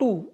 2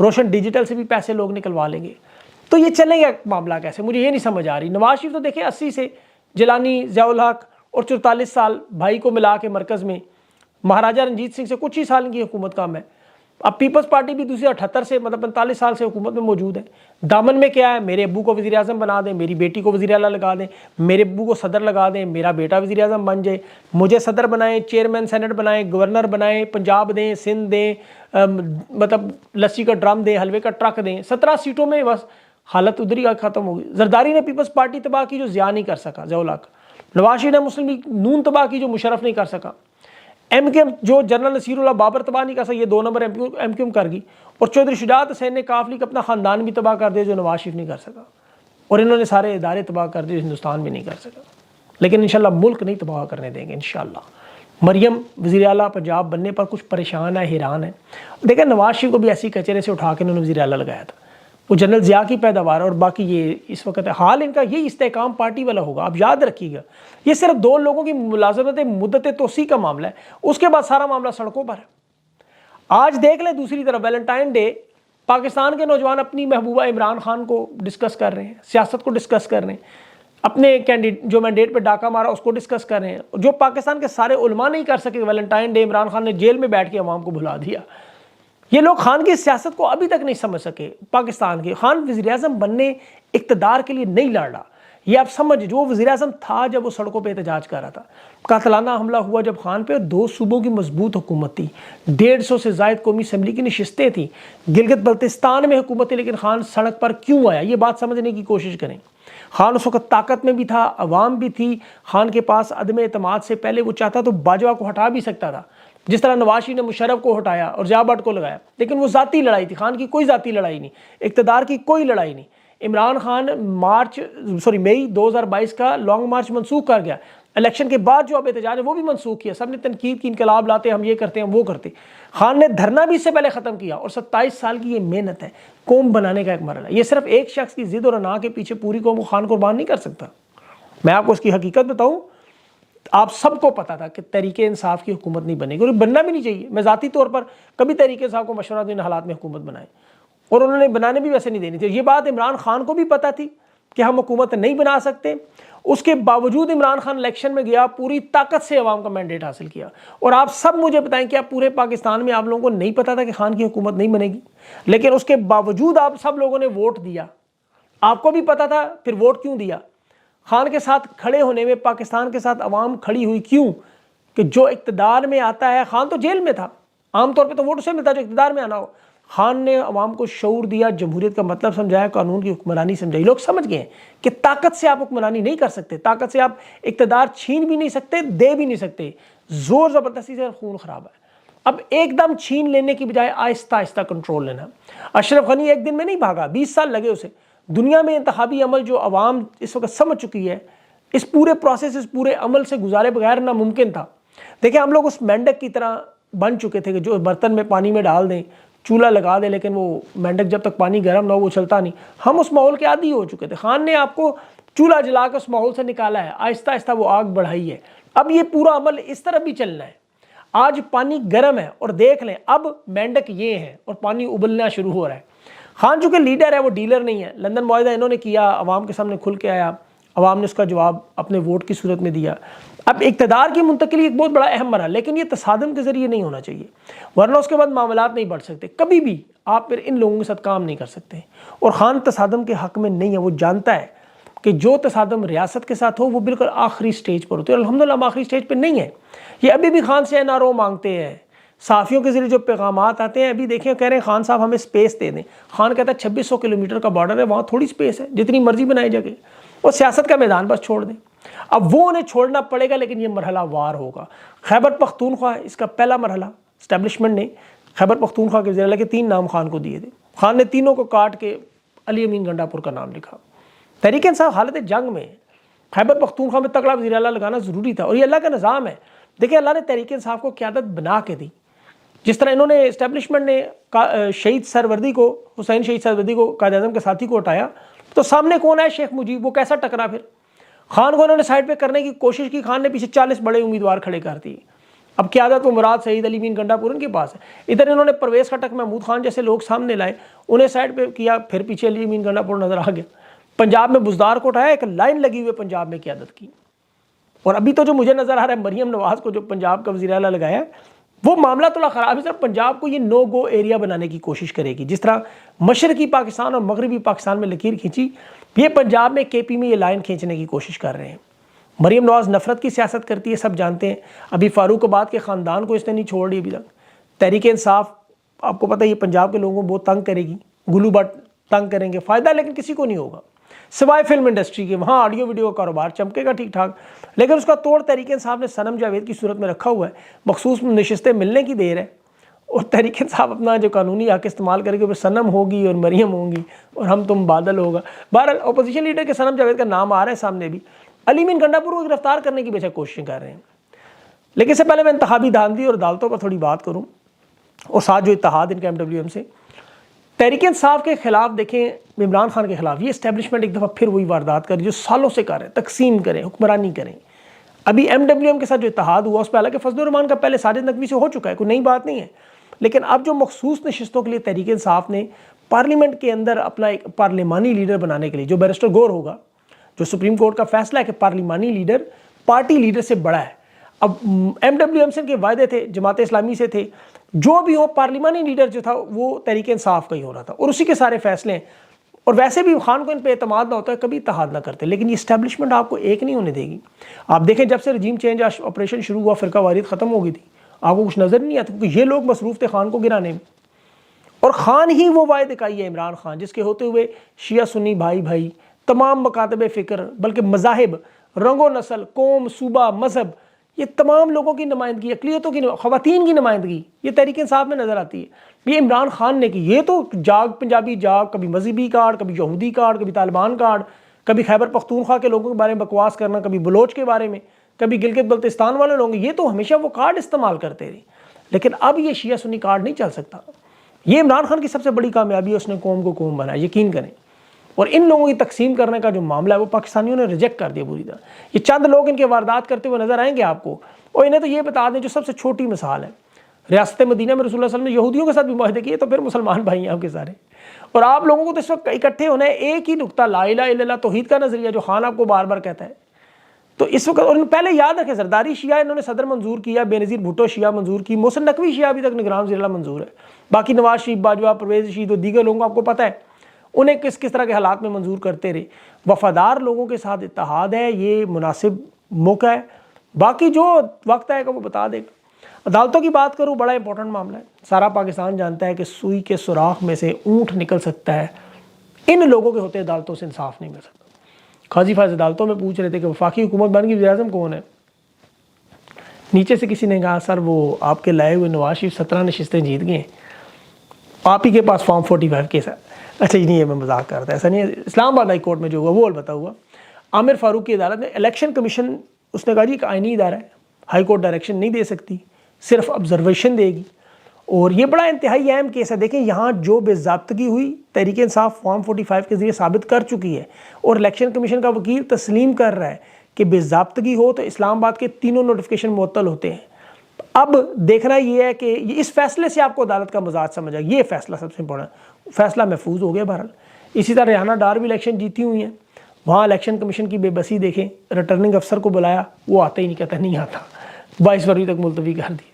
روشن ڈیجیٹل سے بھی پیسے لوگ نکلوا لیں گے. تو یہ چلے گا معاملہ کیسے؟ مجھے یہ نہیں سمجھ آ رہی. نواز شریف تو دیکھیں 80 سے جیلانی، ضیاء الحق اور 44 سال بھائی کو ملا کے مرکز میں، مہاراجہ رنجیت سنگھ سے کچھ ہی سال کی حکومت کام ہے. اب پیپلز پارٹی بھی دوسری 78 سے مطلب 45 سال سے حکومت میں موجود ہے. دامن میں کیا ہے؟ میرے ابو کو وزیر اعظم بنا دیں، میری بیٹی کو وزیر اعلیٰ لگا دیں، میرے ابو کو صدر لگا دیں، میرا بیٹا وزیر اعظم بن جائے، مجھے صدر بنائیں، چیئرمین سینٹ بنائیں، گورنر بنائیں، پنجاب دیں، سندھ دیں، مطلب لسی کا ڈرم دیں، حلوے کا ٹرک دیں. 17 سیٹوں میں بس حالت ادھر ہی ختم ہو گئی. زرداری نے پیپلز پارٹی تباہ کی جو ضیاء نہیں کر سکا، ضیاء الحق. نواز شریف نے مسلم لیگ نون تباہ کی جو مشرف نہیں کر سکا. ایم کیو ایم جو جنرل نصیر اللہ بابر تباہ نہیں کر سکا، یہ 2 نمبر ایم کیو ایم کر گئی. اور چودھری شجاعت حسین نے کاف لیگ اپنا خاندان بھی تباہ کر دیا جو نواز شریف نہیں کر سکا. اور انہوں نے سارے ادارے تباہ کر دیے، ہندوستان بھی نہیں کر سکا. لیکن انشاءاللہ ملک نہیں تباہ کرنے دیں گے انشاءاللہ. مریم وزیر اعلیٰ پنجاب بننے پر کچھ پریشان ہے، حیران ہے. دیکھیں نواز شریف کو بھی ایسی کچہرے سے اٹھا کے انہوں نے وزیر اعلیٰ لگایا تھا. وہ جنرل ضیاء کی پیداوار ہے. اور باقی یہ اس وقت حال ان کا یہ استحکام پارٹی والا ہوگا. آپ یاد رکھیے گا یہ صرف 2 لوگوں کی ملازمت مدت توسیع کا معاملہ ہے، اس کے بعد سارا معاملہ سڑکوں پر ہے. آج دیکھ لیں دوسری طرف ویلنٹائن ڈے، پاکستان کے نوجوان اپنی محبوبہ عمران خان کو ڈسکس کر رہے ہیں، سیاست کو ڈسکس کر رہے ہیں، اپنے کینڈیڈیٹ جو مینڈیٹ پہ ڈاکہ مارا اس کو ڈسکس کر رہے ہیں. جو پاکستان کے سارے علماء نہیں کر سکے ویلنٹائن ڈے، عمران خان نے جیل میں بیٹھ کے عوام کو بھلا دیا. یہ لوگ خان کی سیاست کو ابھی تک نہیں سمجھ سکے. پاکستان کے خان وزیر اعظم بننے اقتدار کے لیے نہیں لڑ رہا. یہ آپ سمجھ، جو وزیر اعظم تھا جب وہ سڑکوں پہ احتجاج کر رہا تھا، قاتلانہ حملہ ہوا جب خان پہ، 2 صوبوں کی مضبوط حکومت تھی، 150 سے زائد قومی اسمبلی کی نشستیں تھیں، گلگت بلتستان میں حکومت تھی، لیکن خان سڑک پر کیوں آیا؟ یہ بات سمجھنے کی کوشش کریں. خان اس وقت طاقت میں بھی تھا، عوام بھی تھی. خان کے پاس عدم اعتماد سے پہلے وہ چاہتا تو باجوہ کو ہٹا بھی سکتا تھا، جس طرح نواز شریف نے مشرف کو ہٹایا اور ضیاء بٹ کو لگایا. لیکن وہ ذاتی لڑائی تھی. خان کی کوئی ذاتی لڑائی نہیں، اقتدار کی کوئی لڑائی نہیں. عمران خان مئی 2022 کا لانگ مارچ منسوخ کر گیا. الیکشن کے بعد جو اب احتجاج ہے وہ بھی منسوخ کیا. سب نے تنقید کی، انقلاب لاتے ہیں، ہم یہ کرتے ہیں، ہم وہ کرتے. خان نے دھرنا بھی اس سے پہلے ختم کیا. اور 27 سال کی یہ محنت ہے، قوم بنانے کا ایک مرحلہ ہے. یہ صرف ایک شخص کی ضد اور انا کے پیچھے پوری قوم کو خان قربان نہیں کر سکتا. میں آپ کو اس کی حقیقت بتاؤں، آپ سب کو پتا تھا کہ تحریک انصاف کی حکومت نہیں بنے گی اور بننا بھی نہیں چاہیے. میں ذاتی طور پر کبھی تحریک انصاف کو مشورہ دوں ان حالات میں حکومت بنائے، اور انہوں نے بنانے بھی ویسے نہیں دینی تھی. یہ بات عمران خان کو بھی پتا تھی کہ ہم حکومت نہیں بنا سکتے. اس کے باوجود عمران خان الیکشن میں گیا، پوری طاقت سے عوام کا مینڈیٹ حاصل کیا. اور آپ سب مجھے بتائیں کہ آپ پورے پاکستان میں آپ لوگوں کو نہیں پتا تھا کہ خان کی حکومت نہیں بنے گی، لیکن اس کے باوجود آپ سب لوگوں نے ووٹ دیا. آپ کو بھی پتا تھا، پھر ووٹ کیوں دیا؟ خان کے ساتھ کھڑے ہونے میں پاکستان کے ساتھ عوام کھڑی ہوئی کیوں؟ کہ جو اقتدار میں آتا ہے، خان تو جیل میں تھا، عام طور پہ تو ووٹ اسے ملتا جو اقتدار میں آنا ہو. خان نے عوام کو شعور دیا، جمہوریت کا مطلب سمجھایا، قانون کی حکمرانی سمجھائی. لوگ سمجھ گئے ہیں کہ طاقت سے آپ حکمرانی نہیں کر سکتے، طاقت سے آپ اقتدار چھین بھی نہیں سکتے، دے بھی نہیں سکتے. زور زبردستی سے خون خراب ہے. اب ایک دم چھین لینے کی بجائے آہستہ آہستہ کنٹرول لینا. اشرف غنی ایک دن میں نہیں بھاگا، 20 سال لگے اسے. دنیا میں انتخابی عمل جو عوام اس وقت سمجھ چکی ہے، اس پورے پروسیس، اس پورے عمل سے گزارے بغیر ناممکن تھا. دیکھیں ہم لوگ اس مینڈک کی طرح بن چکے تھے کہ جو برتن میں پانی میں ڈال دیں، چولہا لگا دیں، لیکن وہ مینڈک جب تک پانی گرم نہ ہو وہ چلتا نہیں. ہم اس ماحول کے عادی ہو چکے تھے. خان نے آپ کو چولہا جلا کے اس ماحول سے نکالا ہے، آہستہ آہستہ وہ آگ بڑھائی ہے. اب یہ پورا عمل اس طرح بھی چلنا ہے. آج پانی گرم ہے اور دیکھ لیں اب مینڈک یہ ہے اور پانی ابلنا شروع ہو رہا ہے. خان چونکہ لیڈر ہے، وہ ڈیلر نہیں ہے. لندن معاہدہ انہوں نے کیا، عوام کے سامنے کھل کے آیا، عوام نے اس کا جواب اپنے ووٹ کی صورت میں دیا. اب اقتدار کی منتقلی ایک بہت بڑا اہم مرحلہ، لیکن یہ تصادم کے ذریعے نہیں ہونا چاہیے، ورنہ اس کے بعد معاملات نہیں بڑھ سکتے. کبھی بھی آپ پھر ان لوگوں کے ساتھ کام نہیں کر سکتے. اور خان تصادم کے حق میں نہیں ہے. وہ جانتا ہے کہ جو تصادم ریاست کے ساتھ ہو وہ بالکل آخری سٹیج پر ہوتے ہیں. الحمدللہ ہم آخری سٹیج پہ نہیں ہیں. یہ ابھی بھی خان سے NRO مانگتے ہیں. صحافیوں کے ذریعے جو پیغامات آتے ہیں، ابھی دیکھیں کہہ رہے ہیں خان صاحب ہمیں سپیس دے دیں. خان کہتا ہے 2600 کلومیٹر کا بارڈر ہے، وہاں تھوڑی سپیس ہے، جتنی مرضی بنائی جگہ. وہ سیاست کا میدان بس چھوڑ دیں. اب وہ انہیں چھوڑنا پڑے گا، لیکن یہ مرحلہ وار ہوگا. خیبر پختونخوا اس کا پہلا مرحلہ. اسٹیبلشمنٹ نے خیبر پختونخوا کے وزیر اعلیٰ کے 3 نام خان کو دیے تھے. خان نے تینوں کو کاٹ کے علی امین گنڈا پور کا نام لکھا. تحریک انصاف حالت جنگ میں، خیبر پختونخوا میں تگڑا وزیر اعلیٰ لگانا ضروری تھا، اور یہ اللہ کا نظام ہے. دیکھیں اللہ نے تحریک انصاف کو قیادت بنا کے دی. جس طرح انہوں نے اسٹیبلشمنٹ نے شہید سروردی کو، حسین شہید سروردی کو، قائد اعظم کے ساتھی کو ہٹایا، تو سامنے کون ہے؟ شیخ مجیب. وہ کیسا ٹکرا پھر؟ خان کو انہوں نے سائڈ پہ کرنے کی کوشش کی. خان نے پیچھے 40 بڑے امیدوار کھڑے کر دیے. اب قیادت و مراد سعید علی مین گنڈا پور ان کے پاس ہے. ادھر انہوں نے پرویز خٹک محمود خان جیسے لوگ سامنے لائے, انہیں سائڈ پہ کیا, پھر پیچھے علی مین گنڈا پور نظر آ گیا. پنجاب میں بزدار کو اٹھایا, ایک لائن لگی ہوئی پنجاب میں قیادت کی. اور ابھی تو جو مجھے نظر آ رہا ہے مریم نواز کو جو پنجاب کا وزیر اعلیٰ لگایا ہے, وہ معاملہ تھوڑا خراب ہے. صرف پنجاب کو یہ نو گو ایریا بنانے کی کوشش کرے گی. جس طرح مشرقی پاکستان اور مغربی پاکستان میں لکیر کھینچی, یہ پنجاب میں کے پی میں یہ لائن کھینچنے کی کوشش کر رہے ہیں. مریم نواز نفرت کی سیاست کرتی ہے, سب جانتے ہیں. ابھی فاروق آباد کے خاندان کو اس نے نہیں چھوڑ دی ابھی تک. تحریک انصاف آپ کو پتہ ہے یہ پنجاب کے لوگوں کو بہت تنگ کرے گی, گلو بٹ تنگ کریں گے, فائدہ لیکن کسی کو نہیں ہوگا سوائے فلم انڈسٹری کے. وہاں آڈیو ویڈیو کا کاروبار چمکے گا ٹھیک ٹھاک, لیکن اس کا توڑ تحریک انصاف نے صنم جاوید کی صورت میں رکھا ہوا ہے. مخصوص نشستیں ملنے کی دیر ہے, اور تحریک انصاف اپنا جو قانونی حق استعمال کرے گا, پھر صنم ہوگی اور مریم ہوں گی اور ہم تم بادل ہوگا. بہرحال اپوزیشن لیڈر کے صنم جاوید کا نام آ رہا ہے سامنے بھی. علی مین گنڈا پور کو گرفتار کرنے کی بے شک کوششیں کر رہے ہیں. لیکن اس سے پہلے میں انتخابی دھاندلی اور عدالتوں پر تھوڑی بات کروں, اور ساتھ جو اتحاد ان کا ایم ڈبلیو ایم سے. تحریک انصاف کے خلاف دیکھیں, عمران خان کے خلاف یہ اسٹیبلشمنٹ ایک دفعہ پھر وہی واردات کر جو سالوں سے کر رہے ہیں, تقسیم کریں, حکمرانی کریں. ابھی ایم ڈبلیو ایم کے ساتھ جو اتحاد ہوا اس پہ حالانکہ فضل الرحمان کا پہلے ساجد نقوی سے ہو چکا ہے, کوئی نئی بات نہیں ہے. لیکن اب جو مخصوص نشستوں کے لیے تحریک انصاف نے پارلیمنٹ کے اندر اپنا ایک پارلیمانی لیڈر بنانے کے لیے, جو بیرسٹر گور ہوگا, جو سپریم کورٹ کا فیصلہ ہے کہ پارلیمانی لیڈر پارٹی لیڈر سے بڑا ہے. اب ایم ڈبلیو ایم سے کے وعدے تھے, جماعت اسلامی سے تھے, جو بھی ہو پارلیمانی لیڈر جو تھا وہ تحریک انصاف کا ہی ہو رہا تھا, اور اسی کے سارے فیصلے ہیں. اور ویسے بھی خان کو ان پہ اعتماد نہ ہوتا ہے, کبھی اتحاد نہ کرتے, لیکن یہ اسٹیبلشمنٹ آپ کو ایک نہیں ہونے دے گی. آپ دیکھیں جب سے رجیم چینج آپریشن شروع ہوا, فرقہ واریت ختم ہو گئی تھی, آپ کو کچھ نظر نہیں آتا, کیونکہ یہ لوگ مصروف تھے خان کو گرانے میں. اور خان ہی وہ واحد اکائی ہے, عمران خان, جس کے ہوتے ہوئے شیعہ سنی بھائی بھائی, تمام مکاتب فکر, بلکہ مذاہب, رنگ و نسل, قوم, صوبہ, مذہب, یہ تمام لوگوں کی نمائندگی, اقلیتوں کی, خواتین کی نمائندگی یہ تحریک انصاف میں نظر آتی ہے. یہ عمران خان نے کی. یہ تو جاگ پنجابی جاگ, کبھی مذہبی کارڈ, کبھی یہودی کارڈ, کبھی طالبان کارڈ, کبھی خیبر پختونخوا کے لوگوں کے بارے میں بکواس کرنا, کبھی بلوچ کے بارے میں, کبھی گلگت بلتستان والے لوگ, یہ تو ہمیشہ وہ کارڈ استعمال کرتے رہے. لیکن اب یہ شیعہ سنی کارڈ نہیں چل سکتا. یہ عمران خان کی سب سے بڑی کامیابی ہے, اس نے قوم کو قوم بنایا, یقین کریں. اور ان لوگوں کی تقسیم کرنے کا جو معاملہ ہے وہ پاکستانیوں نے ریجیکٹ کر دیا پوری طرح. یہ چند لوگ ان کے واردات کرتے ہوئے نظر آئیں گے آپ کو, اور انہیں تو یہ بتا دیں جو سب سے چھوٹی مثال ہے, ریاست مدینہ میں رسول اللہ صلی اللہ علیہ وسلم نے یہودیوں کے ساتھ بھی معاہدے کیے, تو پھر مسلمان بھائی ہیں آپ کے سارے. اور آپ لوگوں کو تو اس وقت اکٹھے ہونا ہے ایک ہی نقطہ, لا الہ الا اللہ, توحید کا نظریہ, جو خان آپ کو بار بار کہتا ہے. تو اس وقت, اور پہلے یاد رکھیں زرداری شیعہ انہوں نے صدر منظور کیا, بے نظیر بھٹو شیعہ منظور کی, محسن نقوی شیعہ ابھی تک نگران وزیر اعلیٰ منظور ہے. باقی نواز شریف, باجوہ, پرویز رشید اور دیگر لوگوں کو آپ کو پتہ ہے انہیں کس کس طرح کے حالات میں منظور کرتے رہے. وفادار لوگوں کے ساتھ اتحاد ہے, یہ مناسب موقع ہے. باقی جو وقت آئے گا وہ بتا دے گا. عدالتوں کی بات کروں, بڑا امپورٹنٹ معاملہ ہے. سارا پاکستان جانتا ہے کہ سوئی کے سوراخ میں سے اونٹ نکل سکتا ہے, ان لوگوں کے ہوتے عدالتوں سے انصاف نہیں مل سکتا. قاضی فائز عدالتوں میں پوچھ رہے تھے کہ وفاقی حکومت بن گئی, وزیر اعظم کون ہے؟ نیچے سے کسی نے کہا سر وہ آپ کے لائے ہوئے نواز شریف 17 نشستیں جیت گئے ہیں, آپ ہی کے پاس فارم 45 کیس ہے. اچھا جی نہیں, یہ میں مذاق کرتا, ایسا نہیں ہے. اسلام آباد ہائی کورٹ میں جو ہوا وہ البتہ ہوا. عامر فاروق کی عدالت نے الیکشن کمیشن, اس نے کہا جی ایک آئینی ادارہ ہے, ہائی کورٹ ڈائریکشن نہیں دے سکتی, صرف آبزرویشن دے گی. اور یہ بڑا انتہائی اہم کیس ہے. دیکھیں یہاں جو بے ضابطگی ہوئی تحریک انصاف فارم 45 کے ذریعے ثابت کر چکی ہے, اور الیکشن کمیشن کا وکیل تسلیم کر رہا ہے کہ بے ضابطگی ہو تو اسلام آباد کے تینوں نوٹیفیکیشن معطل ہوتے ہیں. اب دیکھنا یہ ہے کہ اس فیصلے سے آپ کو عدالت کا مزاج سمجھ آئے. یہ فیصلہ سب سے امپورٹنٹ, فیصلہ محفوظ ہو گیا بہرحال. اسی طرح ریحانہ ڈار بھی الیکشن جیتی ہوئی ہیں, وہاں الیکشن کمیشن کی بے بسی دیکھیں, ریٹرننگ افسر کو بلایا, وہ آتا ہی نہیں, کہتا نہیں آتا, 22 فروری تک ملتوی کر دی.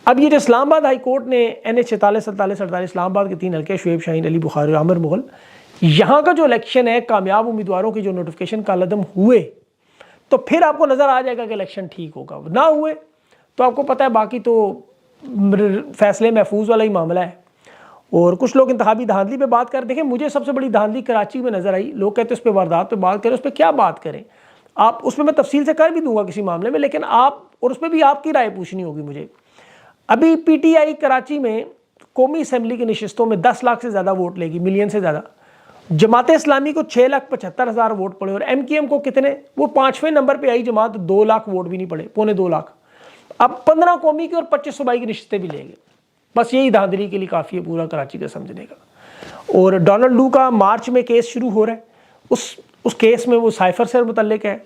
اب یہ جو اسلام آباد ہائی کورٹ نے NH 46, 47, 48 اسلام آباد کے 3 حلقے, شعیب شاہین, علی بخاری, عامر مغل, یہاں کا جو الیکشن ہے, کامیاب امیدواروں کی جو نوٹیفیکیشن کالعدم ہوئے, تو پھر آپ کو نظر آ جائے گا کہ الیکشن ٹھیک ہوگا. نہ ہوئے تو آپ کو پتہ ہے باقی تو فیصلے محفوظ والا ہی معاملہ ہے. اور کچھ لوگ انتخابی دھاندلی پہ بات کر, دیکھیں مجھے سب سے بڑی دھاندلی کراچی میں نظر آئی. لوگ کہتے ہیں اس پہ واردات پہ بات کریں, اس پہ کیا بات کریں آپ, اس پہ میں تفصیل سے کر بھی دوں گا کسی معاملے میں, لیکن آپ, اور اس پہ بھی آپ کی رائے پوچھنی ہوگی مجھے. ابھی پی ٹی آئی کراچی میں قومی اسمبلی کی نشستوں میں 10 لاکھ سے زیادہ ووٹ لے گی, ملین سے زیادہ. جماعت اسلامی کو 6,75,000 ووٹ پڑے, اور ایم کیو ایم کو کتنے, وہ 5ویں نمبر پہ آئی جماعت, 2 لاکھ ووٹ بھی نہیں پڑے, 2.25 لاکھ. اب 15 قومی کی اور 25 صوبائی کی نشستیں بھی لے گئے. بس یہی دھاندلی کے لیے کافی ہے پورا کراچی کا سمجھنے کا. اور ڈونلڈ لو کا مارچ میں کیس شروع ہو رہا ہے, اس کیس میں وہ سائفر سے متعلق ہے,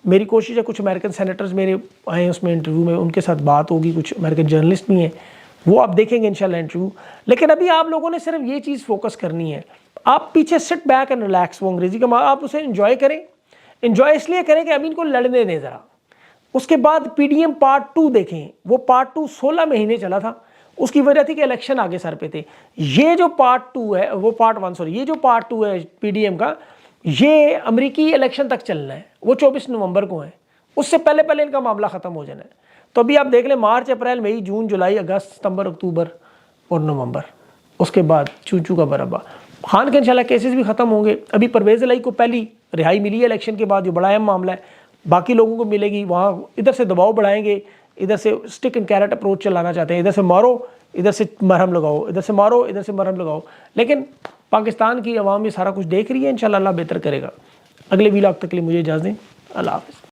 میری کوشش ہے کچھ امریکن سینیٹرز میرے آئے ہیں اس میں انٹرویو میں، ان کے ساتھ بات ہوگی، کچھ امریکن جرنلسٹ بھی ہیں، وہ آپ دیکھیں گے انشاءاللہ انٹرویو. لیکن ابھی آپ لوگوں نے صرف یہ چیز فوکس کرنی ہے، آپ پیچھے سٹ بیک اینڈ ریلیکس، وہ انگریزی کا آپ اسے انجوائے کریں. انجوائے اس لیے کریں کہ ابھی ان کو لڑنے دیں ذرا. اس کے بعد پی ڈی ایم پارٹ 2 دیکھیں، وہ پارٹ 2 16 مہینے چلا تھا. اس کی وجہ تھی کہ الیکشن آگے سر پہ تھے. یہ جو پارٹ 2 ہے، وہ پارٹ 1 سوری، یہ جو پارٹ 2 ہے پی ڈی ایم کا، یہ امریکی الیکشن تک چلنا ہے، وہ 24 نومبر کو ہے. اس سے پہلے پہلے ان کا معاملہ ختم ہو جانا ہے. تو ابھی آپ دیکھ لیں مارچ اپریل مئی جون جولائی اگست ستمبر اکتوبر اور نومبر، اس کے بعد چوچو کا برابا. خان کے انشاءاللہ کیسز بھی ختم ہوں گے. ابھی پرویز الہی کو پہلی رہائی ملی ہے الیکشن کے بعد، جو بڑا اہم معاملہ ہے. باقی لوگوں کو ملے گی، وہاں ادھر سے دباؤ بڑھائیں گے، ادھر سے سٹک اینڈ کیرٹ اپروچ چلانا چاہتے ہیں، ادھر سے مارو ادھر سے مرہم لگاؤ، ادھر سے مارو ادھر سے مرہم لگاؤ. لیکن پاکستان کی عوام یہ سارا کچھ دیکھ رہی ہے، انشاءاللہ اللہ بہتر کرے گا. اگلے ویلاگ تک کے لیے مجھے اجازت دیں. اللہ حافظ.